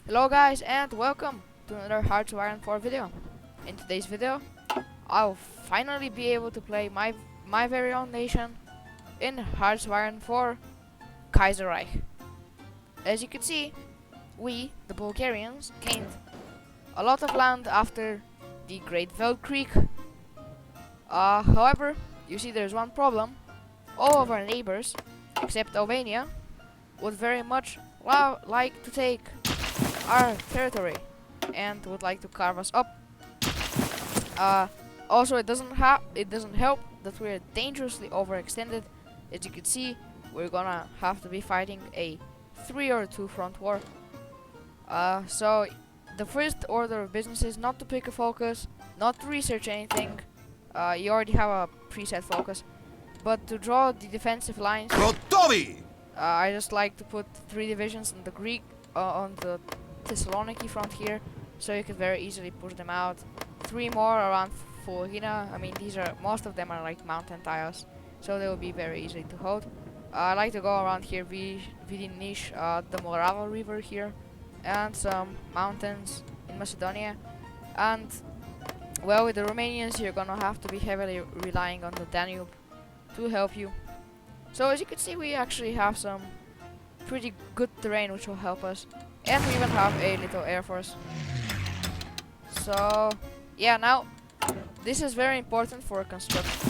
Hello guys and welcome to another Hearts of Iron 4 video. In today's video, I'll finally be able to play my very own nation in Hearts of Iron 4 Kaiserreich. As you can see, we, the Bulgarians, gained a lot of land after the Great Creek. However, you see there's one problem. All of our neighbors, except Albania, would very much like to take our territory and would like to carve us up. Also, it doesn't help that we're dangerously overextended. As you can see, we're gonna have to be fighting a 3 or 2 front war. So the first order of business is not to pick a focus, not to research anything. You already have a preset focus, but to draw the defensive lines. I just like to put 3 divisions on the Greek, on the Thessaloniki front here, so you can very easily push them out. 3 more around Fulhina. I mean, most of them are like mountain tiles, so they will be very easy to hold. I like to go around here, Vidinish, the Morava River here, and some mountains in Macedonia. And well, with the Romanians, you're gonna have to be heavily relying on the Danube to help you. So as you can see, we actually have some pretty good terrain which will help us, and we even have a little air force. So yeah, now this is very important for construction,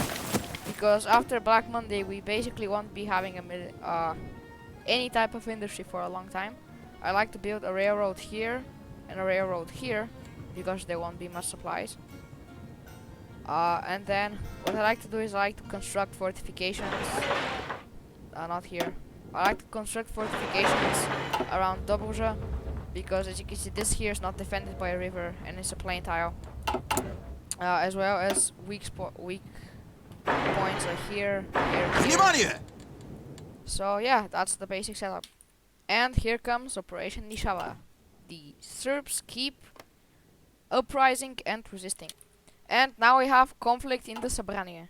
because after Black Monday we basically won't be having any type of industry for a long time. I like to build a railroad here and a railroad here, because there won't be much supplies. And then what I like to do is I like to construct fortifications. Not here. I like to construct fortifications around Dobruja, because as you can see, this here is not defended by a river and it's a plain tile. As well as weak points are here. So yeah, that's the basic setup. And here comes Operation Nishava. The Serbs keep uprising and resisting. And now we have conflict in the Sabrania.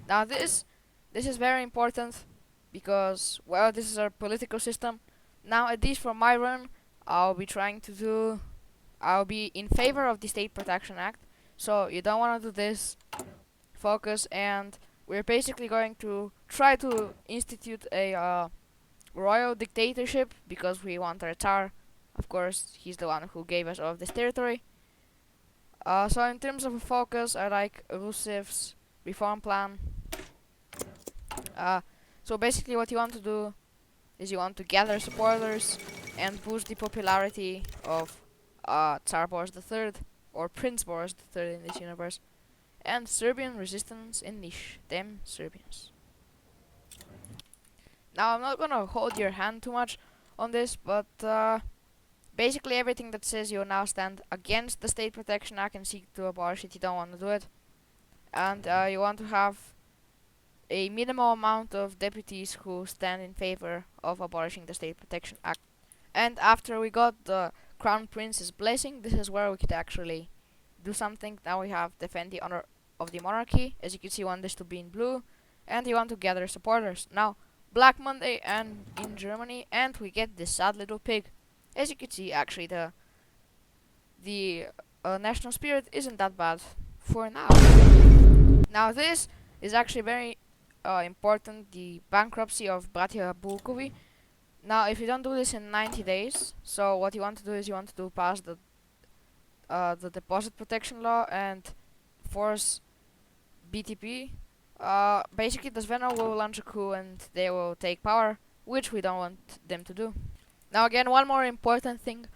Now this is very important, because, well, this is our political system. Now, at least for my run, I'll be in favor of the State Protection Act. So you don't want to do this. Focus, and we're basically going to try to institute a royal dictatorship, because we want our Tsar. Of course, he's the one who gave us all of this territory. So in terms of a focus, I like Rusev's reform plan. So basically what you want to do is you want to gather supporters and boost the popularity of Tsar Boris III, or Prince Boris III in this universe, and Serbian resistance in niche, them Serbians. Now I'm not gonna hold your hand too much on this, but basically everything that says you now stand against the State Protection Act and seek to abolish it, you don't want to do it. And you want to have a minimal amount of deputies who stand in favor of abolishing the State Protection Act. And after we got the Crown Prince's blessing, this is where we could actually do something. Now we have defend the honor of the monarchy. As you can see, you want this to be in blue, and you want to gather supporters. Now, Black Monday and in Germany, and we get this sad little pig. As you can see, actually the national spirit isn't that bad for now. Now this is actually very important, the bankruptcy of Bratia Bulkovi. Now, if you don't do this in 90 days, so what you want to do is you want to pass the deposit protection law and force BTP. Basically, the Svenna will launch a coup and they will take power, which we don't want them to do. Now, again, one more important thing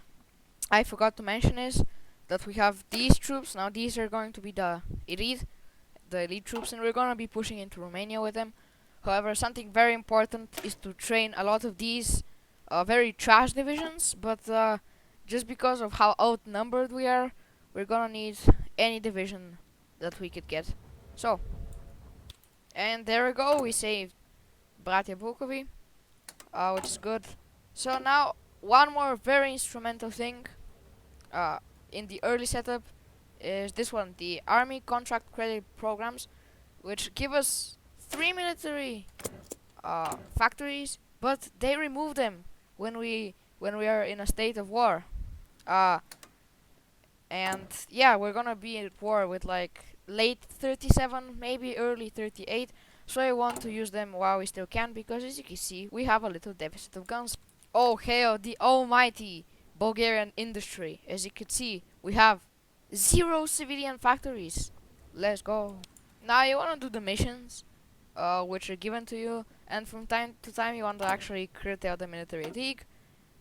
I forgot to mention is that we have these troops. Now, these are going to be the elite troops, and we're gonna be pushing into Romania with them. However, something very important is to train a lot of these very trash divisions, but just because of how outnumbered we are, we're gonna need any division that we could get. So, and there we go, we saved Bratia Bukovi, which is good. So now, one more very instrumental thing in the early setup is this one, the Army Contract Credit Programs, which give us 3 military factories, but they remove them when we are in a state of war. Uh, and yeah, we're gonna be at war with like late 37, maybe early 38. So I want to use them while we still can, because as you can see, we have a little deficit of guns. Oh, hail the almighty Bulgarian industry. As you can see, we have 0 civilian factories. Let's go. Now you wanna do the missions, which are given to you, and from time to time you want to actually curtail the military league.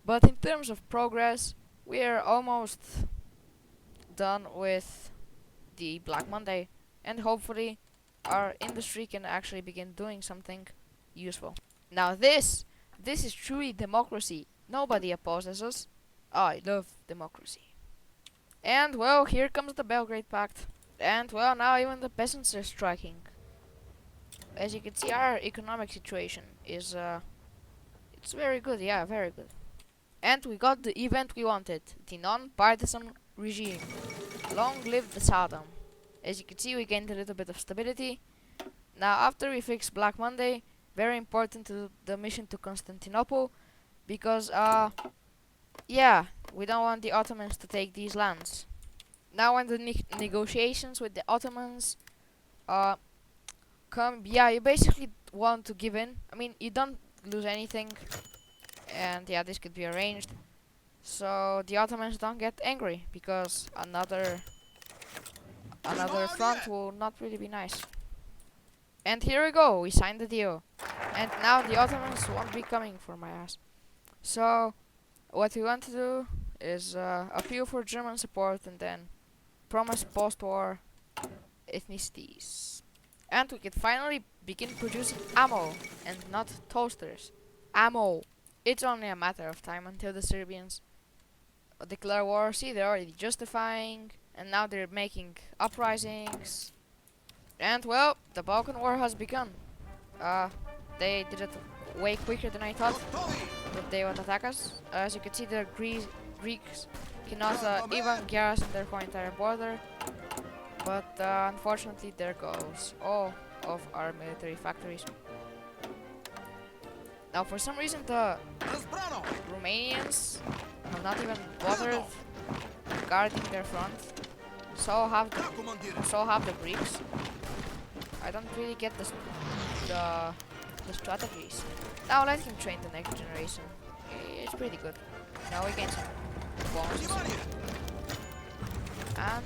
But in terms of progress, we are almost done with the Black Monday, and hopefully our industry can actually begin doing something useful. Now this is truly democracy. Nobody opposes us. I love democracy. And well, here comes the Belgrade Pact. And well, now even the peasants are striking. As you can see, our economic situation is it's very good. Yeah, very good. And we got the event we wanted, the non-partisan regime. Long live the Saddam. As you can see, we gained a little bit of stability. Now, after we fix Black Monday, very important to the mission to Constantinople, because yeah, we don't want the Ottomans to take these lands. Now, when the negotiations with the Ottomans come, yeah, you basically want to give in. I mean, you don't lose anything, and yeah, this could be arranged. So the Ottomans don't get angry, because another front will not really be nice. And here we go, we signed the deal. And now the Ottomans won't be coming for my ass. So what we want to do is appeal for German support and then promise post-war ethnicities. And we can finally begin producing ammo and not toasters. Ammo. It's only a matter of time until the Serbians declare war. See, they're already justifying, and now they're making uprisings. And well, the Balkan War has begun. They did it way quicker than I thought that they would attack us. As you can see, the Greeks cannot even garrison their whole entire border. But unfortunately, there goes all of our military factories. Now, for some reason, the Romanians have not even bothered guarding their front. So have the Greeks. I don't really get the strategies. Now let him train the next generation. It's pretty good. Now we gain some bonuses. And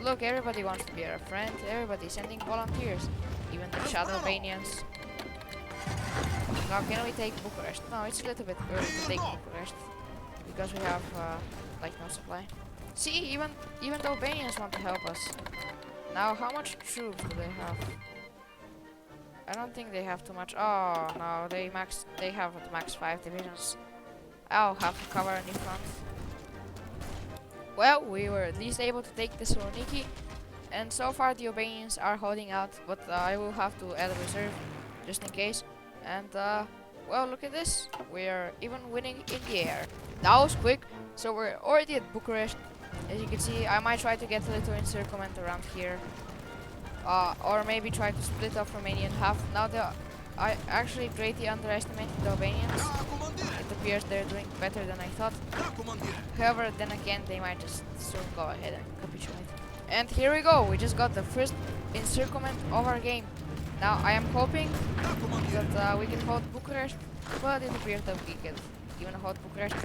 look, everybody wants to be our friend. Everybody's sending volunteers. Even the Czech Albanians. Now can we take Bucharest? No, it's a little bit early to take Bucharest, because we have like no supply. See, even the Albanians want to help us. Now, how much troops do they have? I don't think they have too much. Oh no, they have at max 5 divisions. I'll have to cover a new front. Well, we were at least able to take Thessaloniki, and so far the Albanians are holding out, but I will have to add a reserve just in case. And well, look at this. We are even winning in the air. That was quick. So we're already at Bucharest. As you can see, I might try to get a little encirclement around here. Or maybe try to split up Romania in half. Now I actually greatly underestimated the Albanians. It appears they're doing better than I thought. However, then again, they might just soon go ahead and capitulate. And here we go. We just got the first encirclement of our game. Now I am hoping that we can hold Bucharest, but it appears that we can even hold Bucharest.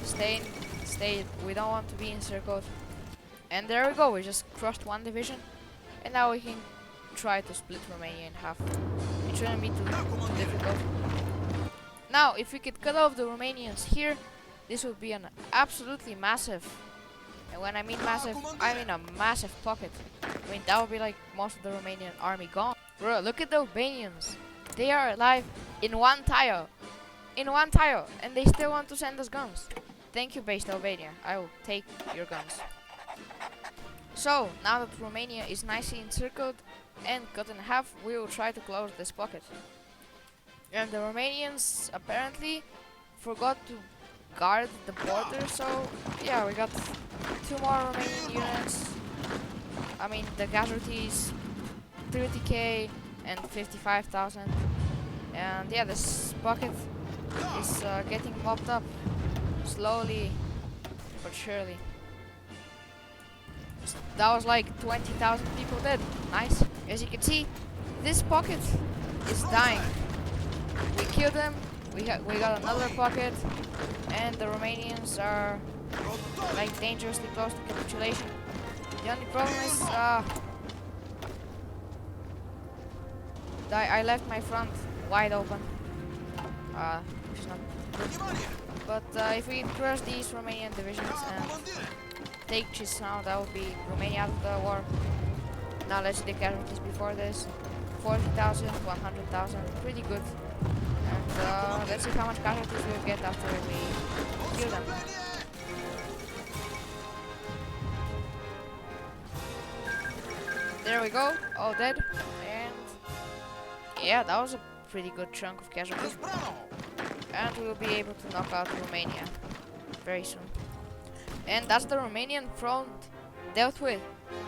Stay. We don't want to be encircled. And there we go. We just crushed one division, and now we can try to split Romania in half. It shouldn't be too difficult. Now, if we could cut off the Romanians here, this would be an absolutely massive. And when I mean massive, I mean a massive pocket. I mean, that would be like most of the Romanian army gone. Bro, look at the Albanians. They are alive in one tile. And they still want to send us guns. Thank you, based Albania. I will take your guns. So, now that Romania is nicely encircled and cut in half, we will try to close this pocket. And the Romanians apparently forgot to guard the border, so yeah, we got 2 more Romanian units. I mean, the casualties 30k and 55,000. And yeah, this pocket is getting mopped up slowly but surely. That was like 20,000 people dead. Nice. As you can see, this pocket is dying. We killed them. We got another pocket, and the Romanians are like dangerously close to capitulation. The only problem is I left my front wide open, which is not good. But if we crush these Romanian divisions and take Chisinau, that would be Romania out of the war. Now let's see the casualties before this. 40,000, 100,000, pretty good. And let's see how much casualties we'll get after we kill them. There we go, all dead. And yeah, that was a pretty good chunk of casualties. And we'll be able to knock out Romania very soon. And that's the Romanian front dealt with,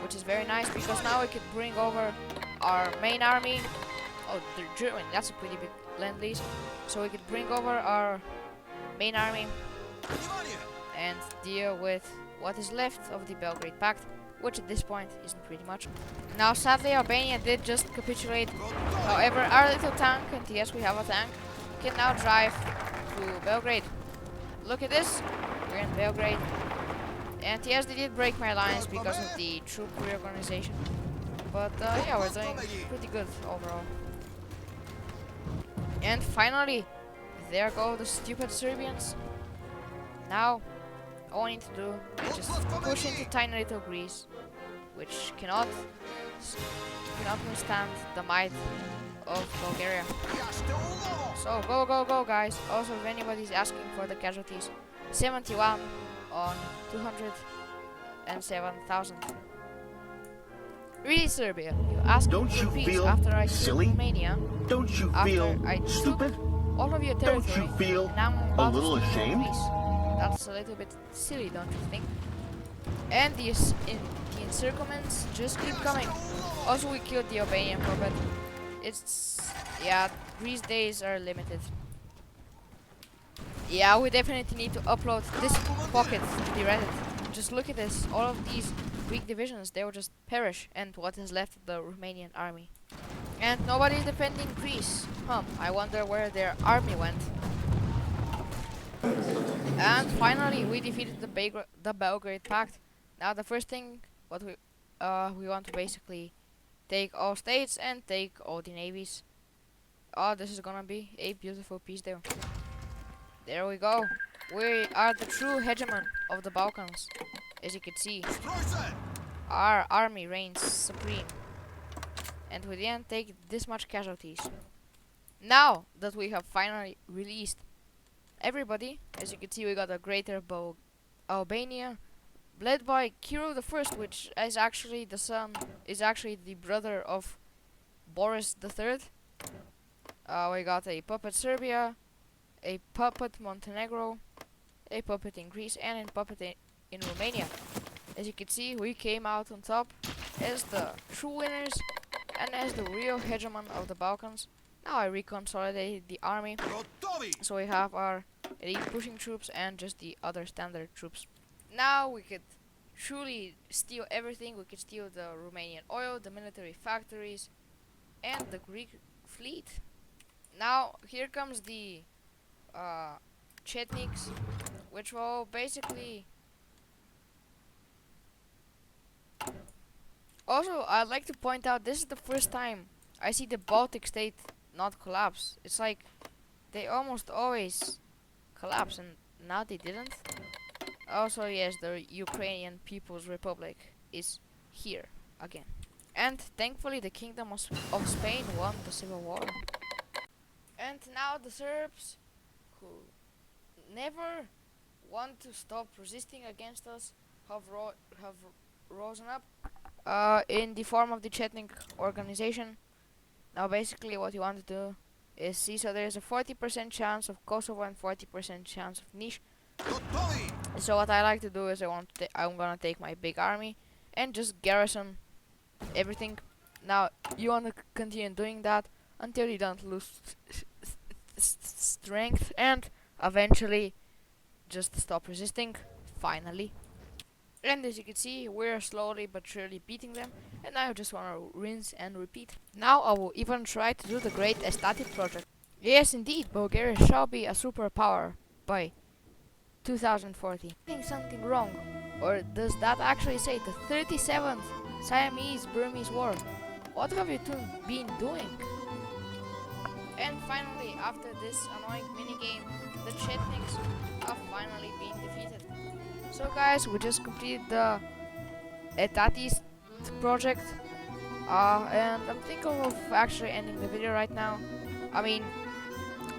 which is very nice because now we could bring over our main army. Oh, the German, that's a pretty big land-lease. So we could bring over our main army and deal with what is left of the Belgrade Pact, which at this point isn't pretty much. Now sadly Albania did just capitulate. However, our little tank, and yes we have a tank, can now drive to Belgrade. Look at this, we're in Belgrade. And yes, they did break my lines because of the troop reorganization. But yeah, we're doing pretty good overall. And finally, there go the stupid Serbians. Now, all we need to do is just push into tiny little Greece, which cannot withstand the might of Bulgaria. So go, go, go, guys. Also, if anybody's asking for the casualties, 71 on 207,000. Really, Serbia? You asked me for peace after I killed Romania. Don't you feel stupid? All of your territory. Don't you feel and I'm a about little to steal ashamed? Greece. That's a little bit silly, don't you think? And the encirclements just keep coming. Also, we killed the Albanian puppet. Yeah, Greece days are limited. Yeah, we definitely need to upload this pocket to the Reddit. Just look at this. All of these weak divisions, they will just perish, and what is left of the Romanian army. And nobody is defending Greece. I wonder where their army went. And finally, we defeated the Belgrade Pact. Now the first thing, what we want to basically take all states and take all the navies. Oh, this is gonna be a beautiful peace deal. There we go. We are the true hegemon of the Balkans. As you can see, our army reigns supreme. And we didn't take this much casualties. Now that we have finally released everybody, as you can see, we got a greater Albania, led by Kirill the First, which is actually the brother of Boris the Third. We got a puppet Serbia, a puppet Montenegro, a puppet in Greece, and a puppet in Romania. As you can see, we came out on top as the true winners and as the real hegemon of the Balkans. Now I reconsolidated the army, so we have our elite pushing troops and just the other standard troops. Now we could truly steal everything. We could steal the Romanian oil, the military factories, and the Greek fleet. Now here comes the Chetniks, which will basically... Also, I'd like to point out, this is the first time I see the Baltic state not collapse. It's like they almost always collapse, and now they didn't. Also, yes, the Ukrainian People's Republic is here again. And thankfully the Kingdom of Spain won the Civil War. And now the Serbs, who never want to stop resisting against us, have risen up in the form of the Chetnik organization. Now basically what you want to do is see, so there's a 40% chance of Kosovo and 40% chance of Niš. So what I like to do is I'm gonna take my big army and just garrison everything. Now you want to continue doing that until you don't lose strength, and eventually just stop resisting. finally. And as you can see, we're slowly but surely beating them, and I just wanna rinse and repeat. Now I will even try to do the great Estati project. Yes, indeed, Bulgaria shall be a superpower by 2040. Doing something wrong, or does that actually say the 37th Siamese-Burmese War? What have you been doing? And finally, after this annoying minigame, the Chetniks have finally been defeated. So guys, we just completed the Etatis project, and I'm thinking of actually ending the video right now. I mean,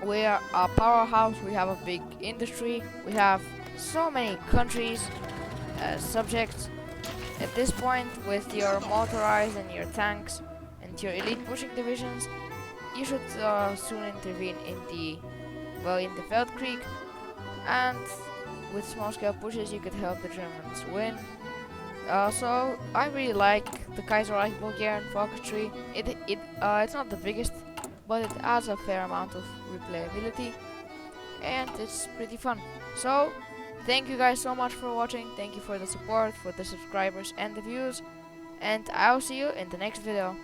we are a powerhouse, we have a big industry, we have so many countries, subjects. At this point, with your motorized and your tanks and your elite pushing divisions, you should soon intervene in the Feldkrieg, and with small scale pushes you could help the Germans win. So I really like the Kaiserreich Bulgarian Falconry. It's not the biggest, but it has a fair amount of replayability, and it's pretty fun. So thank you guys so much for watching. Thank you for the support, for the subscribers and the views, and I'll see you in the next video.